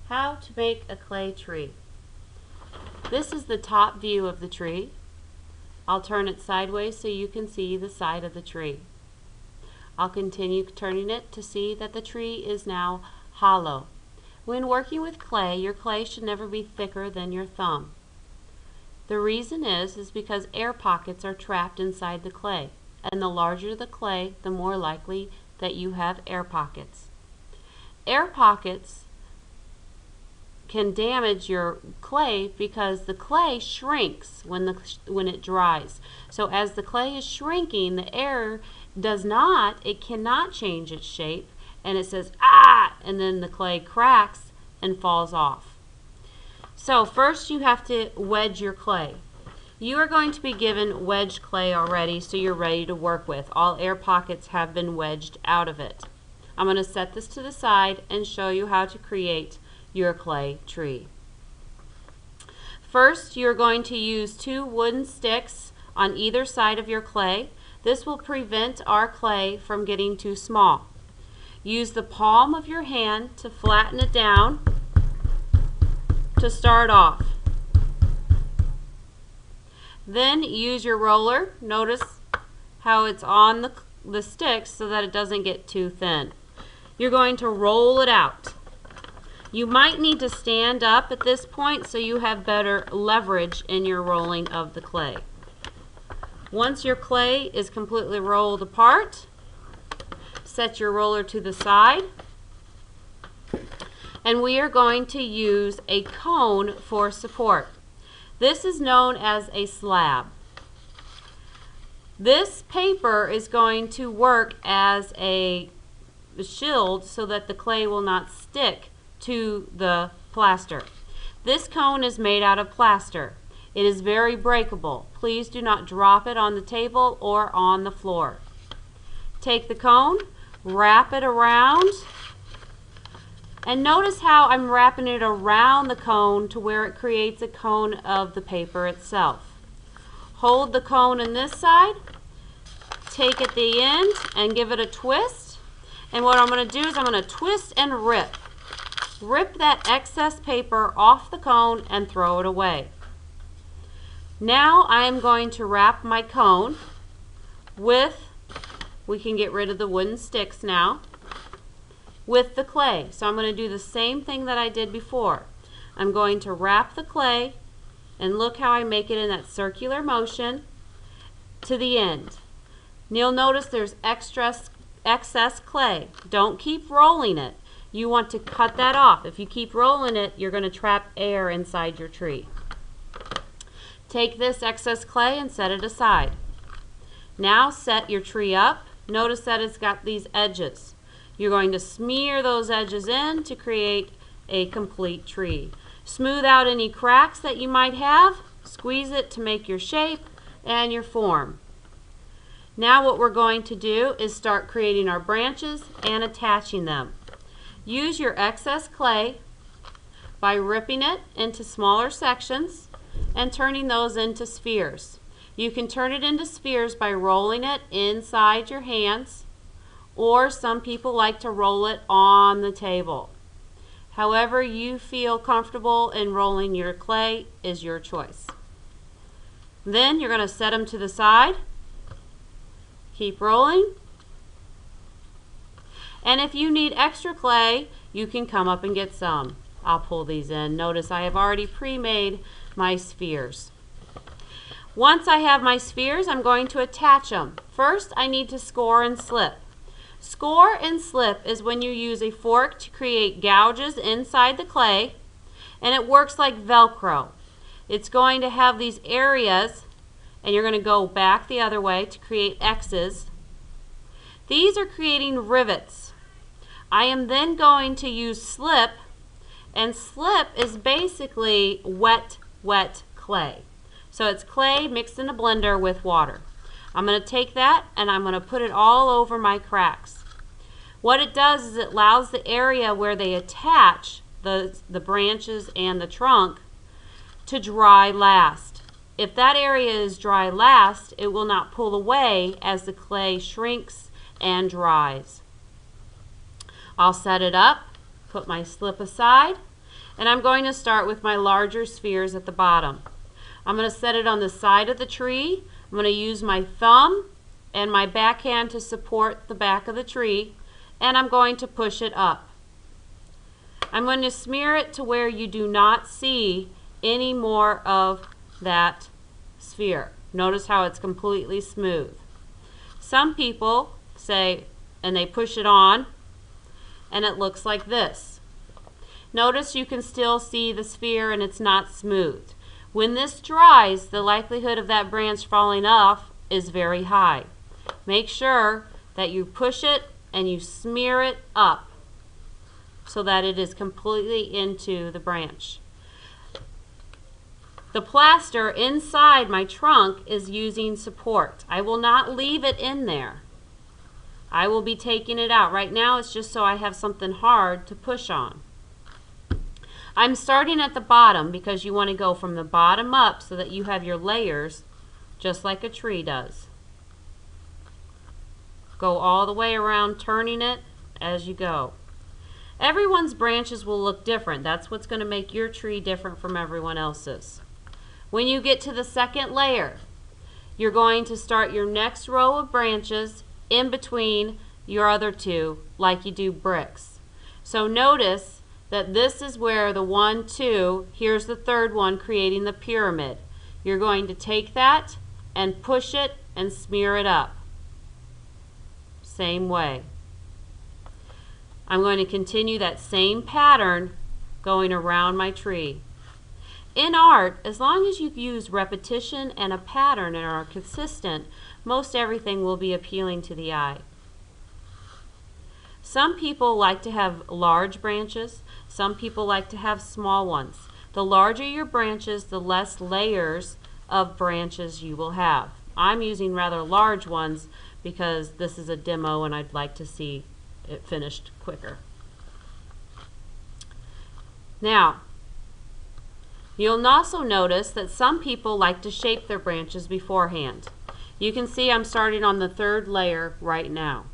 How to make a clay tree. This is the top view of the tree. I'll turn it sideways so you can see the side of the tree. I'll continue turning it to see that the tree is now hollow. When working with clay, your clay should never be thicker than your thumb. The reason is because air pockets are trapped inside the clay, and the larger the clay, the more likely that you have air pockets. Air pockets can damage your clay because the clay shrinks when it dries. So as the clay is shrinking, the air cannot change its shape, and it says ah, and then the clay cracks and falls off. So first you have to wedge your clay. You are going to be given wedged clay already, so you're ready to work with. All air pockets have been wedged out of it. I'm going to set this to the side and show you how to create your clay tree. First, you're going to use 2 wooden sticks on either side of your clay. This will prevent our clay from getting too small. Use the palm of your hand to flatten it down to start off. Then use your roller. Notice how it's on the sticks so that it doesn't get too thin. You're going to roll it out. You might need to stand up at this point so you have better leverage in your rolling of the clay. Once your clay is completely rolled apart, set your roller to the side, and we are going to use a cone for support. This is known as a slab. This paper is going to work as a shield so that the clay will not stick to the plaster. This cone is made out of plaster. It is very breakable. Please do not drop it on the table or on the floor. Take the cone, wrap it around, and notice how I'm wrapping it around the cone to where it creates a cone of the paper itself. Hold the cone on this side, take at the end and give it a twist, and what I'm going to do is I'm going to twist and rip. Rip that excess paper off the cone and throw it away. Now I am going to wrap my cone we can get rid of the wooden sticks now, with the clay. So I'm going to do the same thing that I did before. I'm going to wrap the clay, and look how I make it in that circular motion to the end. You'll notice there's excess clay. Don't keep rolling it. You want to cut that off. If you keep rolling it, you're going to trap air inside your tree. Take this excess clay and set it aside. Now set your tree up. Notice that it's got these edges. You're going to smear those edges in to create a complete tree. Smooth out any cracks that you might have. Squeeze it to make your shape and your form. Now what we're going to do is start creating our branches and attaching them. Use your excess clay by ripping it into smaller sections and turning those into spheres. You can turn it into spheres by rolling it inside your hands, or some people like to roll it on the table. However you feel comfortable in rolling your clay is your choice. Then you're going to set them to the side. Keep rolling. And if you need extra clay, you can come up and get some. I'll pull these in. Notice I have already pre-made my spheres. Once I have my spheres, I'm going to attach them. First, I need to score and slip. Score and slip is when you use a fork to create gouges inside the clay, and it works like Velcro. It's going to have these areas, and you're going to go back the other way to create X's. These are creating rivets. I am then going to use slip, and slip is basically wet clay. So it's clay mixed in a blender with water. I'm going to take that and I'm going to put it all over my cracks. What it does is it allows the area where they attach the branches and the trunk to dry last. If that area is dry last, it will not pull away as the clay shrinks and dries. I'll set it up, put my slip aside, And I'm going to start with my larger spheres at the bottom. I'm going to set it on the side of the tree. I'm going to use my thumb and my backhand to support the back of the tree, and I'm going to push it up. I'm going to smear it to where you do not see any more of that sphere. Notice how it's completely smooth. Some people say, and they push it on, and it looks like this. Notice you can still see the sphere and it's not smooth. When this dries, the likelihood of that branch falling off is very high. Make sure that you push it and you smear it up so that it is completely into the branch. The plaster inside my trunk is using support. I will not leave it in there. I will be taking it out. Right now it's just so I have something hard to push on. I'm starting at the bottom because you want to go from the bottom up so that you have your layers just like a tree does. Go all the way around, turning it as you go. Everyone's branches will look different. That's what's going to make your tree different from everyone else's. When you get to the second layer, you're going to start your next row of branches in between your other two, like you do bricks. So notice that this is where the 1, 2, here's the third one creating the pyramid. You're going to take that and push it and smear it up. Same way. I'm going to continue that same pattern going around my tree. In art, as long as you use repetition and a pattern and are consistent, most everything will be appealing to the eye. Some people like to have large branches. Some people like to have small ones. The larger your branches, the less layers of branches you will have. I'm using rather large ones because this is a demo and I'd like to see it finished quicker. Now, you'll also notice that some people like to shape their branches beforehand. You can see I'm starting on the third layer right now.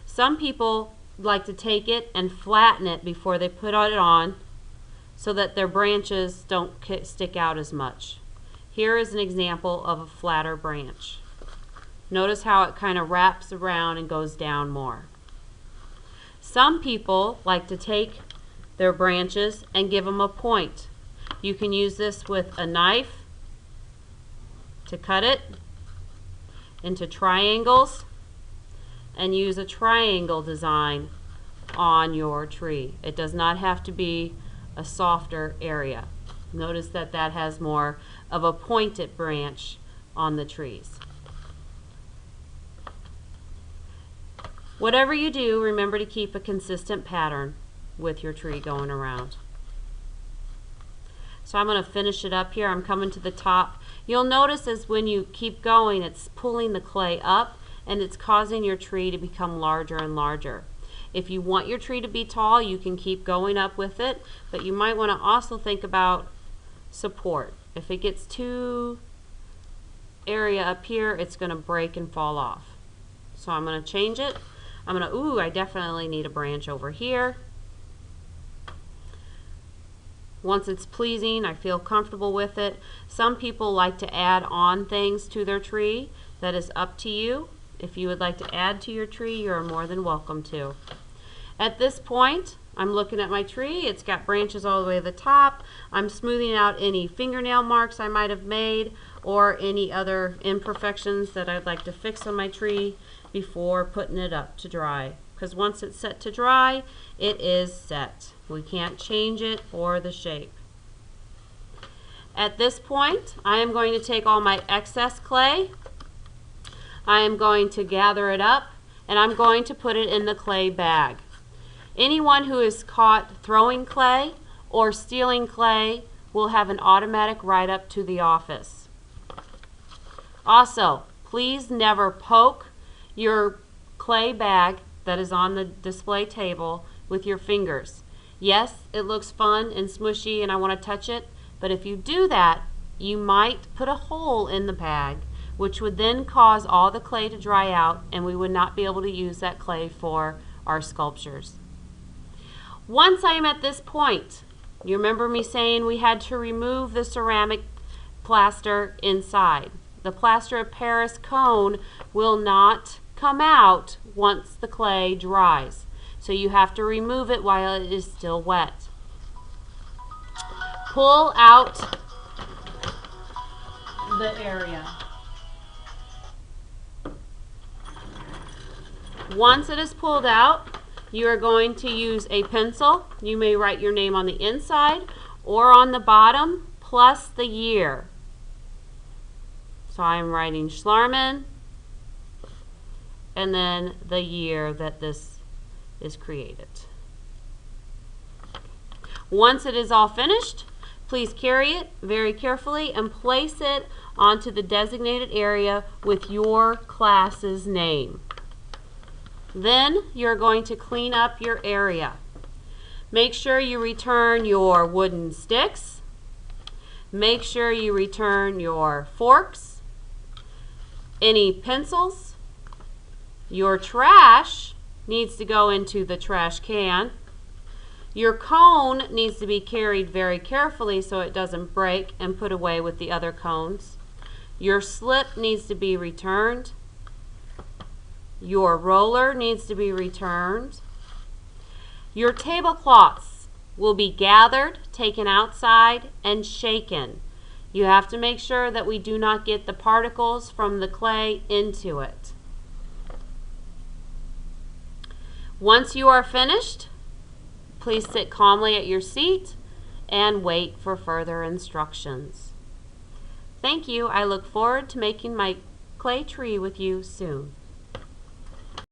Some people like to take it and flatten it before they put it on so that their branches don't stick out as much. Here is an example of a flatter branch. Notice how it kind of wraps around and goes down more. Some people like to take their branches and give them a point. You can use this with a knife to cut it into triangles and use a triangle design on your tree. It does not have to be a softer area. Notice that that has more of a pointed branch on the trees. Whatever you do, remember to keep a consistent pattern with your tree going around. So I'm going to finish it up here. I'm coming to the top. You'll notice as when you keep going, it's pulling the clay up and it's causing your tree to become larger and larger. If you want your tree to be tall, you can keep going up with it, but you might want to also think about support. If it gets too area up here, it's going to break and fall off. So I'm going to change it. I'm going to, I definitely need a branch over here. Once it's pleasing, I feel comfortable with it. Some people like to add on things to their tree. That is up to you. If you would like to add to your tree, you're more than welcome to. At this point, I'm looking at my tree. It's got branches all the way to the top. I'm smoothing out any fingernail marks I might have made or any other imperfections that I'd like to fix on my tree before putting it up to dry. Because once it's set to dry, it is set. We can't change it or the shape. At this point, I am going to take all my excess clay. I am going to gather it up and I'm going to put it in the clay bag. Anyone who is caught throwing clay or stealing clay will have an automatic write-up to the office. Also, please never poke your clay bag that is on the display table with your fingers. Yes, it looks fun and smushy and I want to touch it, but if you do that, you might put a hole in the bag, which would then cause all the clay to dry out and we would not be able to use that clay for our sculptures. Once I am at this point, you remember me saying we had to remove the ceramic plaster inside. The plaster of Paris cone will not come out once the clay dries. So you have to remove it while it is still wet. Pull out the area. Once it is pulled out, you are going to use a pencil. You may write your name on the inside or on the bottom, plus the year. So I'm writing Schlarman, and then the year that this is created. Once it is all finished, please carry it very carefully and place it onto the designated area with your class's name. Then you're going to clean up your area. Make sure you return your wooden sticks. Make sure you return your forks, any pencils. Your trash needs to go into the trash can. Your cone needs to be carried very carefully so it doesn't break and put away with the other cones. Your slip needs to be returned. Your roller needs to be returned. Your tablecloths will be gathered, taken outside, and shaken. You have to make sure that we do not get the particles from the clay into it. Once you are finished, please sit calmly at your seat and wait for further instructions. Thank you. I look forward to making my clay tree with you soon.